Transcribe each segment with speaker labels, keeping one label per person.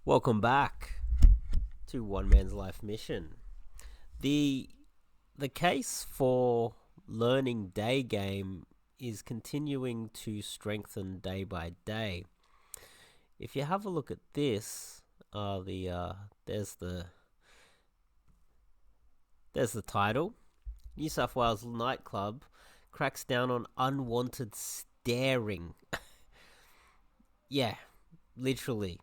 Speaker 1: Welcome back to One Man's Life Mission. The case for learning Daygame is continuing to strengthen day by day. If you have a look at this, there's the title. New South Wales nightclub cracks down on unwanted staring. Yeah, literally.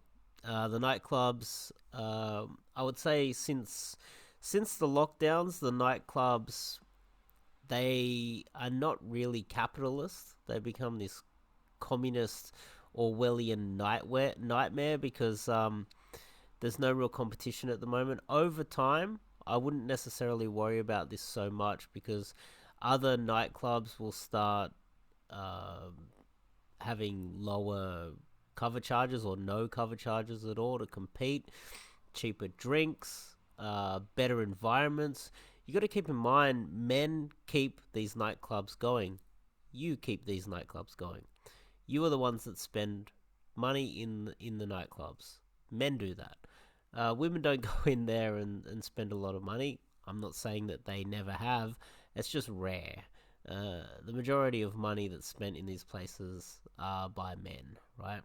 Speaker 1: The nightclubs, I would say since the lockdowns, the nightclubs, they are not really capitalist. They become this communist Orwellian nightmare because there's no real competition at the moment. Over time, I wouldn't necessarily worry about this so much because other nightclubs will start having lower cover charges or no cover charges at all to compete, cheaper drinks, better environments. You got to keep in mind, men keep these nightclubs going. You keep these nightclubs going. You are the ones that spend money in the nightclubs. Men do that. Women don't go in there and spend a lot of money. I'm not saying that they never have. It's just rare. The majority of money that's spent in these places are by men, right?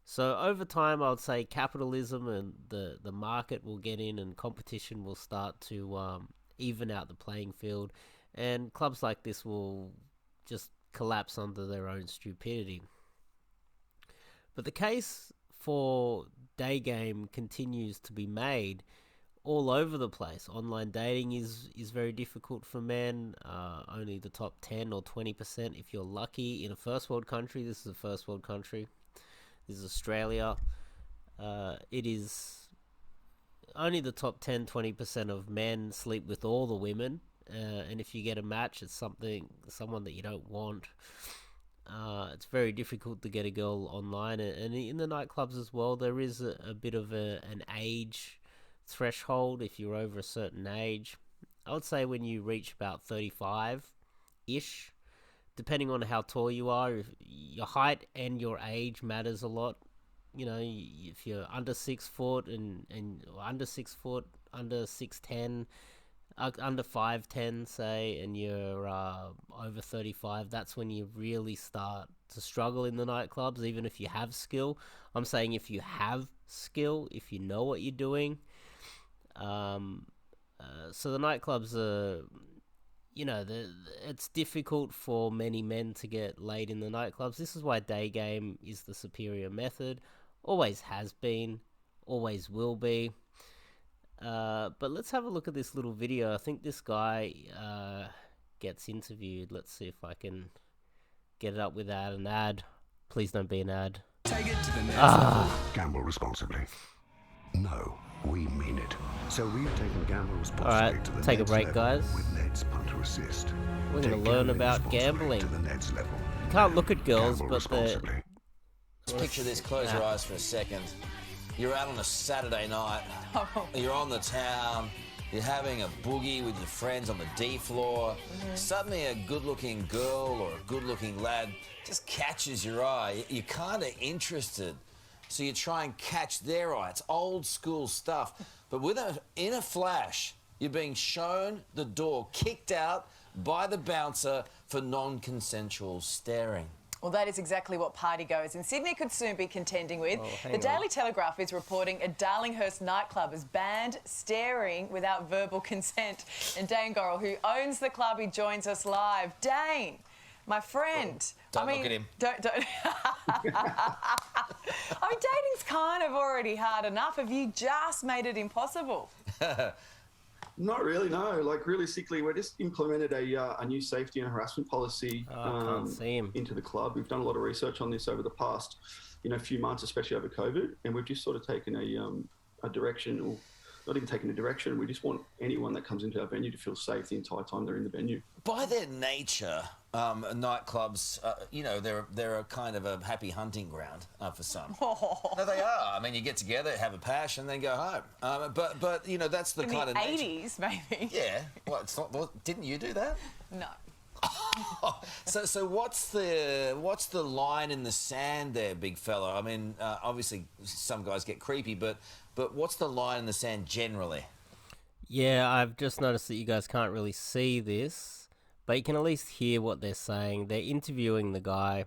Speaker 1: So over time, I would say capitalism and the market will get in and competition will start to even out the playing field, and clubs like this will just collapse under their own stupidity. But the case for Daygame continues to be made all over the place. Online dating is very difficult for men. Only the top 10 or 20% if you're lucky in a first world country. This is a first world country. This is Australia. It is only the top 10-20% of men sleep with all the women, and if you get a match, it's someone that you don't want. It's very difficult to get a girl online, and in the nightclubs as well, there is a bit of an age threshold. If you're over a certain age, I would say when you reach about 35-ish, depending on how tall you are, if your height and your age matters a lot. You know, if you're under 6 foot and under 6 foot, under 6'10", under 5'10", say, and you're over 35, that's when you really start to struggle in the nightclubs, even if you have skill. I'm saying if you have skill, if you know what you're doing. So the nightclubs are, it's difficult for many men to get laid in the nightclubs. This is why Daygame is the superior method. Always has been, always will be. But let's have a look at this little video. I think this guy gets interviewed. Let's see if I can get it up without an ad. Please don't be an ad.
Speaker 2: Take it to the next level. Gamble responsibly. No, we mean it. So we've taken gamble responsibly to the
Speaker 1: take a
Speaker 2: next
Speaker 1: break,
Speaker 2: level
Speaker 1: guys.
Speaker 2: with Ned's Punter Assist.
Speaker 1: We're going to learn about gambling.
Speaker 2: To the next level.
Speaker 1: You can't look at girls,
Speaker 2: Gamble
Speaker 1: but
Speaker 2: responsibly.
Speaker 3: Just picture this, close your eyes for a second. You're out on a Saturday night, you're on the town, you're having a boogie with your friends on the D floor. Suddenly a good-looking girl or a good-looking lad just catches your eye. You're kind of interested, so you try and catch their eye. It's old school stuff. But in a flash, you're being shown the door, kicked out by the bouncer for non-consensual staring.
Speaker 4: Well, that is exactly what party goers in Sydney could soon be contending with. The Daily Telegraph is reporting a Darlinghurst nightclub has banned staring without verbal consent. And Dane Gorrell, who owns the club, he joins us live. Dane, my friend.
Speaker 3: Don't look at him.
Speaker 4: Don't. I mean, dating's kind of already hard enough. Have you just made it impossible?
Speaker 5: Not really, no. Like, realistically, we just implemented a new safety and harassment policy into the club. We've done a lot of research on this over the past, few months, especially over COVID, and we've just sort of taken a direction, or not even taken a direction. We just want anyone that comes into our venue to feel safe the entire time they're in the venue.
Speaker 3: By their nature, nightclubs, they're a kind of a happy hunting ground for some. No, they are. I mean, you get together, have a pash, and then go home. But that's the
Speaker 4: in
Speaker 3: kind of
Speaker 4: the 80s, maybe.
Speaker 3: Yeah. Well, it's not. Well, didn't you do that?
Speaker 4: No.
Speaker 3: So what's the line in the sand there, big fella? I mean, obviously some guys get creepy, but what's the line in the sand generally?
Speaker 1: Yeah, I've just noticed that you guys can't really see this, but you can at least hear what they're saying. They're interviewing the guy.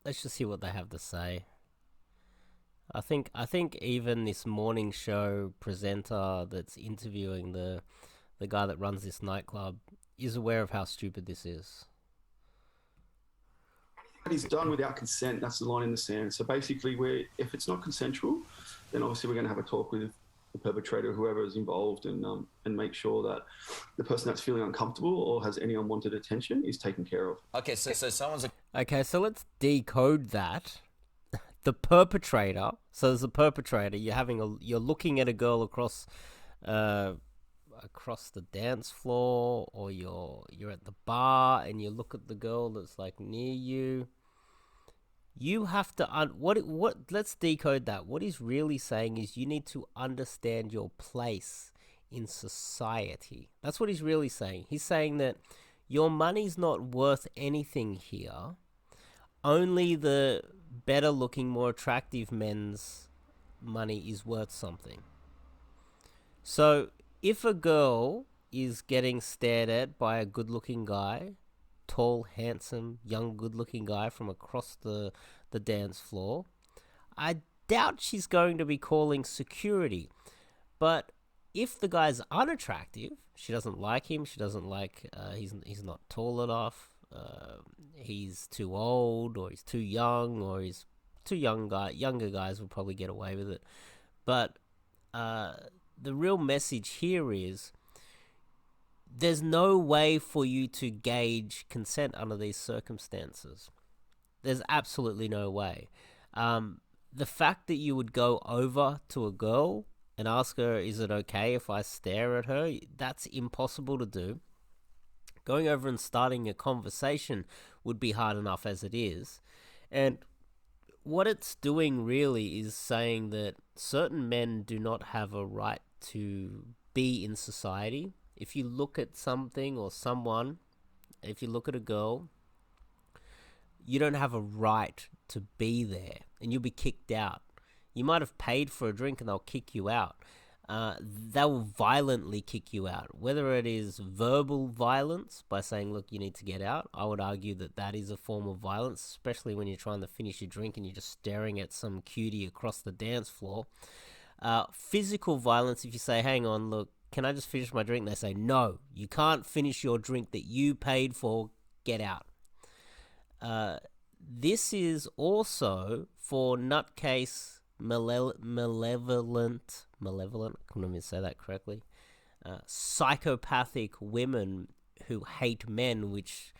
Speaker 1: Let's just hear what they have to say. I think even this morning show presenter that's interviewing the guy that runs this nightclub is aware of how stupid this is.
Speaker 5: He's done without consent. That's the line in the sand. So basically, if it's not consensual, then obviously we're going to have a talk with the perpetrator, whoever is involved, and make sure that the person that's feeling uncomfortable or has any unwanted attention is taken care of.
Speaker 3: Okay, so someone's
Speaker 1: Okay, so let's decode that. The perpetrator. So there's a perpetrator. You're looking at a girl across the dance floor, or you're at the bar and you look at the girl that's like near you. You have to let's decode that. What he's really saying is you need to understand your place in society. That's what he's really saying. He's saying that your money's not worth anything here. Only the better looking, more attractive men's money is worth something. So if a girl is getting stared at by a good looking guy, tall, handsome, young, good looking guy from across the dance floor, I doubt she's going to be calling security. But if the guy's unattractive, she doesn't like him, she doesn't like, he's not tall enough, he's too old, or he's too young, or he's too young. Younger guys will probably get away with it. But the real message here is there's no way for you to gauge consent under these circumstances. There's absolutely no way. The fact that you would go over to a girl and ask her, is it okay if I stare at her? That's impossible to do. Going over and starting a conversation would be hard enough as it is. And what it's doing really is saying that certain men do not have a right to be in society. If you look at something or someone, if you look at a girl, you don't have a right to be there, and you'll be kicked out. You might have paid for a drink and they'll kick you out. They will violently kick you out, whether it is verbal violence by saying, look, you need to get out. I would argue that that is a form of violence, especially when you're trying to finish your drink and you're just staring at some cutie across the dance floor. Physical violence, if you say, hang on, look, can I just finish my drink? They say, no, you can't finish your drink that you paid for, get out. This is also for nutcase malevolent, I couldn't even say that correctly, psychopathic women who hate men, which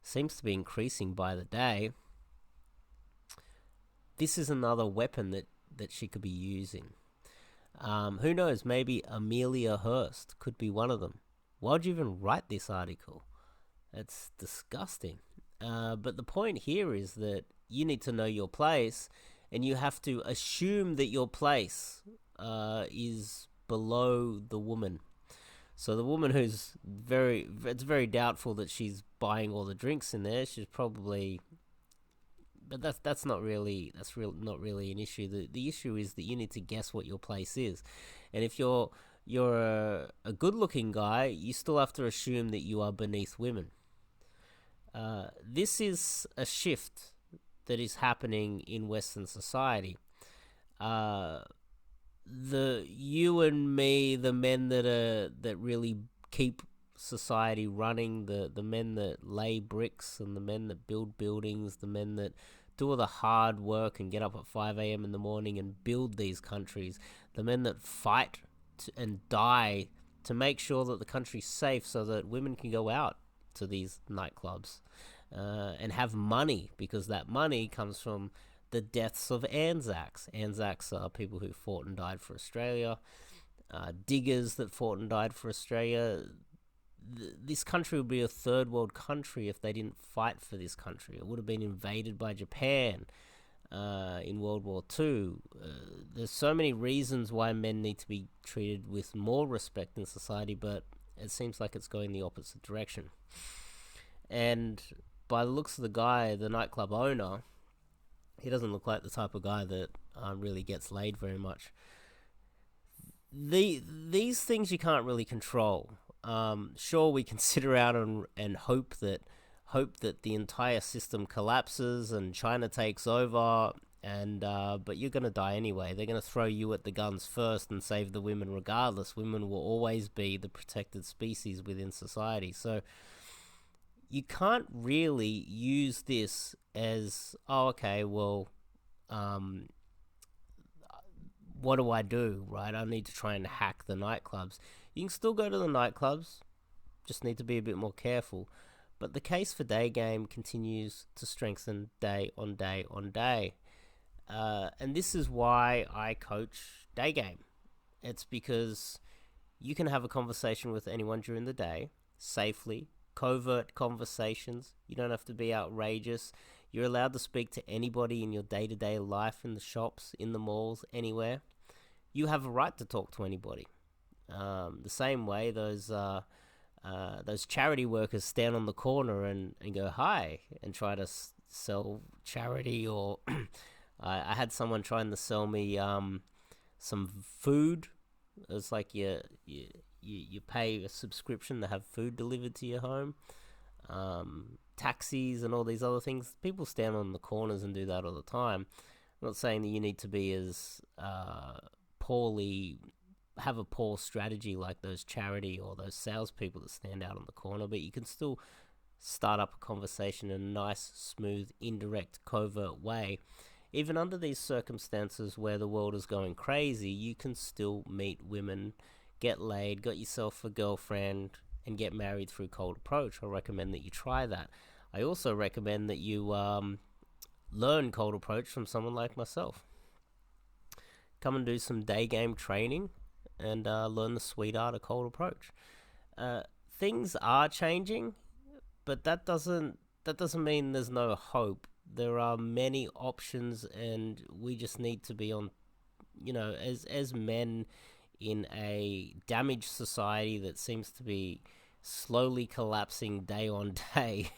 Speaker 1: seems to be increasing by the day. This is another weapon that she could be using. Who knows, maybe Amelia Hearst could be one of them. Why'd you even write this article? It's disgusting. But the point here is that you need to know your place, and you have to assume that your place is below the woman. So the woman who's it's very doubtful that she's buying all the drinks in there. She's probably, but that's not really not really an issue. The issue is that you need to guess what your place is, and if you're a good-looking guy, you still have to assume that you are beneath women. This is a shift that is happening in Western society. You and me, the men that really keep society running, the men that lay bricks and the men that build buildings, the men that do all the hard work and get up at 5 a.m. in the morning and build these countries, the men that fight and die to make sure that the country's safe so that women can go out to these nightclubs and have money, because that money comes from the deaths of Anzacs. Anzacs are people who fought and died for Australia, diggers that fought and died for Australia. This country would be a third world country if they didn't fight for this country. It would have been invaded by Japan in World War II. There's so many reasons why men need to be treated with more respect in society, but it seems like it's going the opposite direction. And by the looks of the guy, the nightclub owner, he doesn't look like the type of guy that really gets laid very much. These things you can't really control. Sure, we can sit around and hope that the entire system collapses and China takes over, and but you're gonna die anyway. They're gonna throw you at the guns first and save the women regardless. Women will always be the protected species within society. So you can't really use this as, oh, okay, well, what do I do, right? I need to try and hack the nightclubs. You can still go to the nightclubs, just need to be a bit more careful. But the case for Daygame continues to strengthen day on day on day. And this is why I coach Daygame. It's because you can have a conversation with anyone during the day, safely, covert conversations. You don't have to be outrageous. You're allowed to speak to anybody in your day-to-day life, in the shops, in the malls, anywhere. You have a right to talk to anybody. The same way those charity workers stand on the corner and go hi and try to sell charity, or I had someone trying to sell me some food. It's like you pay a subscription to have food delivered to your home. Taxis and all these other things. People stand on the corners and do that all the time. I'm not saying that you need to be as have a poor strategy like those charity or those salespeople that stand out on the corner, but you can still start up a conversation in a nice, smooth, indirect, covert way. Even under these circumstances where the world is going crazy, you can still meet women, get laid, got yourself a girlfriend, and get married through cold approach. I recommend that you try that. I also recommend that you learn cold approach from someone like myself. Come and do some Daygame training and learn the sweet art of cold approach. Things are changing, but that doesn't mean there's no hope. There are many options, and we just need to be on, as men in a damaged society that seems to be slowly collapsing day on day.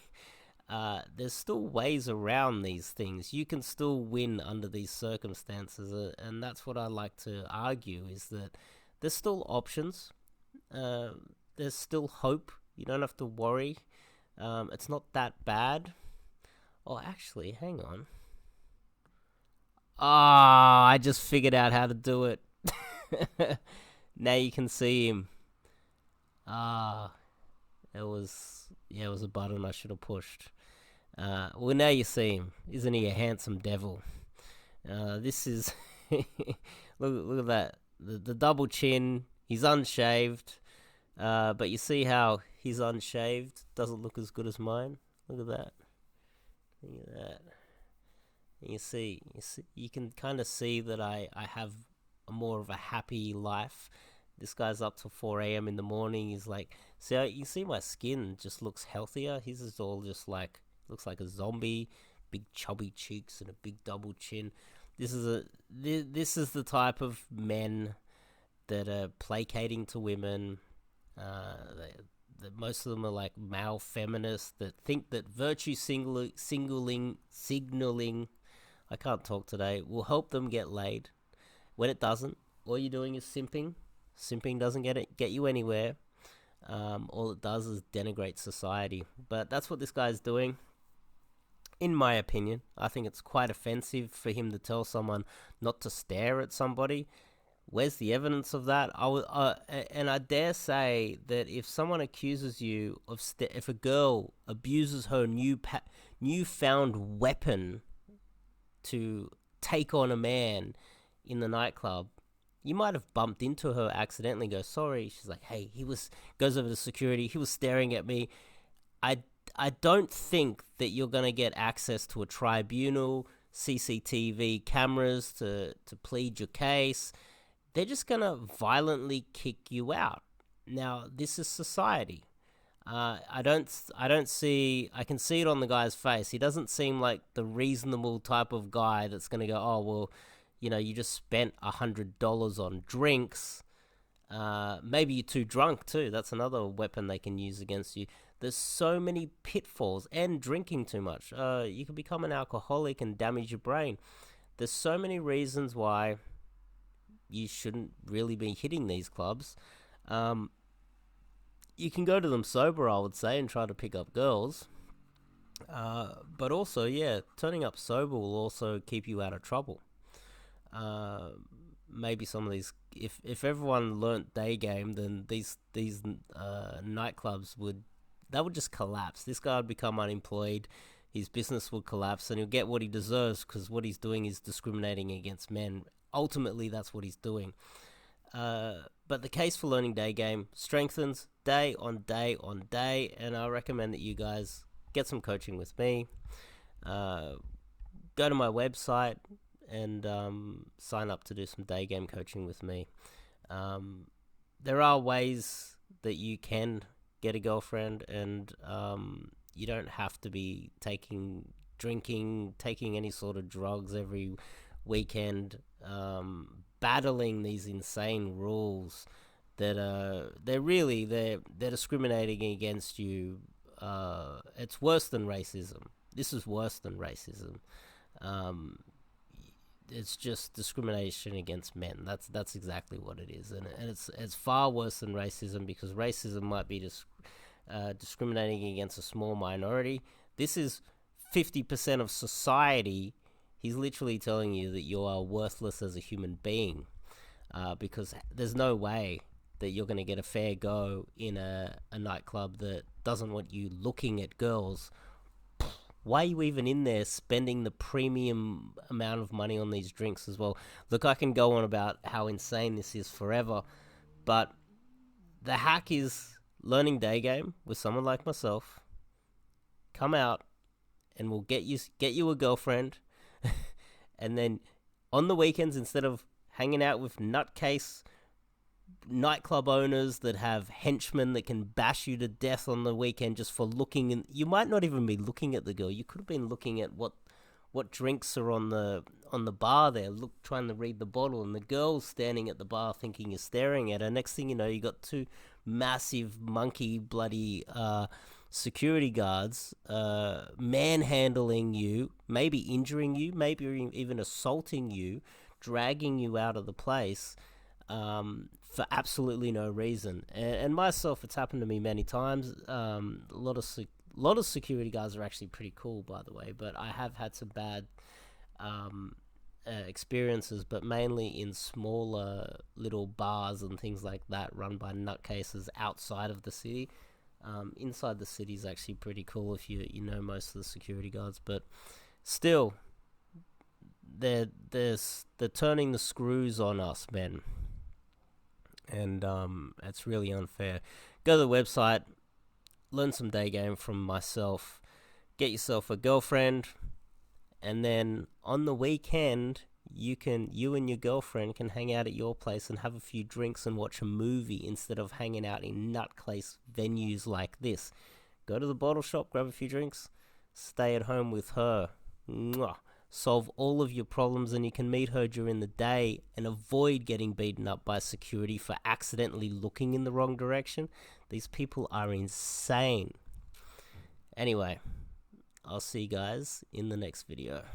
Speaker 1: There's still ways around these things. You can still win under these circumstances, and that's what I like to argue, is that there's still options. There's still hope. You don't have to worry. It's not that bad. Oh, actually, hang on. I just figured out how to do it. Now you can see him. It was a button I should have pushed. Well, now you see him. Isn't he a handsome devil? This is... look at that. The double chin. He's unshaved. But you see how he's unshaved doesn't look as good as mine? Look at that. Look at that. And you can kind of see that I have more of a happy life. This guy's up till 4 a.m. in the morning. He's like, see, you see my skin just looks healthier. His is all just like, looks like a zombie, big chubby cheeks and a big double chin. This is the type of men that are placating to women. Most of them are like male feminists that think that virtue signaling, I can't talk today, will help them get laid. When it doesn't, all you're doing is simping. Simping doesn't get you anywhere. All it does is denigrate society. But that's what this guy's doing. In my opinion, I think it's quite offensive for him to tell someone not to stare at somebody. Where's the evidence of that? And I dare say that if someone accuses you of if a girl abuses her newfound weapon to take on a man in the nightclub, you might have bumped into her accidentally, go, sorry. She's like, hey, goes over to security, he was staring at me. I don't think that you're going to get access to a tribunal, CCTV cameras to plead your case. They're just going to violently kick you out. Now, this is society. I can see it on the guy's face. He doesn't seem like the reasonable type of guy that's going to go, oh, well, you just spent $100 on drinks. Maybe you're too drunk too. That's another weapon they can use against you. There's so many pitfalls, and drinking too much. You can become an alcoholic and damage your brain. There's so many reasons why you shouldn't really be hitting these clubs. You can go to them sober, I would say, and try to pick up girls. But also, yeah, turning up sober will also keep you out of trouble. Maybe some of these, if everyone learnt Daygame, then these nightclubs would just collapse. This guy would become unemployed, his business would collapse, and he'll get what he deserves, because what he's doing is discriminating against men. Ultimately, that's what he's doing. But the case for learning Daygame strengthens day on day on day, and I recommend that you guys get some coaching with me. Go to my website and sign up to do some Daygame coaching with me. There are ways that you can get a girlfriend, and you don't have to be drinking, taking any sort of drugs every weekend, battling these insane rules that they're discriminating against you. It's worse than racism. This is worse than racism. It's just discrimination against men. That's exactly what it is, and it's far worse than racism, because racism might be discriminating against a small minority. This is 50% of society. He's literally telling you that you are worthless as a human being, because there's no way that you're going to get a fair go in a nightclub that doesn't want you looking at girls. Why are you even in there spending the premium amount of money on these drinks as well? Look, I can go on about how insane this is forever, but the hack is learning Daygame with someone like myself. Come out, and we'll get you a girlfriend. And then on the weekends, instead of hanging out with nutcase nightclub owners that have henchmen that can bash you to death on the weekend just for looking, and you might not even be looking at the girl. You could have been looking at what drinks are on the bar there, trying to read the bottle, and the girl's standing at the bar thinking you're staring at her. Next thing you know, you got two massive monkey bloody security guards manhandling you, maybe injuring you, maybe even assaulting you, dragging you out of the place for absolutely no reason. And myself, it's happened to me many times. A lot of security guards are actually pretty cool, by the way, but I have had some bad experiences, but mainly in smaller little bars and things like that run by nutcases outside of the city. Inside the city is actually pretty cool if you know most of the security guards, but still, they're turning the screws on us, men, and it's really unfair. Go to the website, learn some Daygame from myself, get yourself a girlfriend, and then on the weekend, you and your girlfriend can hang out at your place and have a few drinks and watch a movie instead of hanging out in nutcase venues like this. Go to the bottle shop, grab a few drinks, stay at home with her. Mwah. Solve all of your problems, and you can meet her during the day and avoid getting beaten up by security for accidentally looking in the wrong direction. These people are insane. Anyway, I'll see you guys in the next video.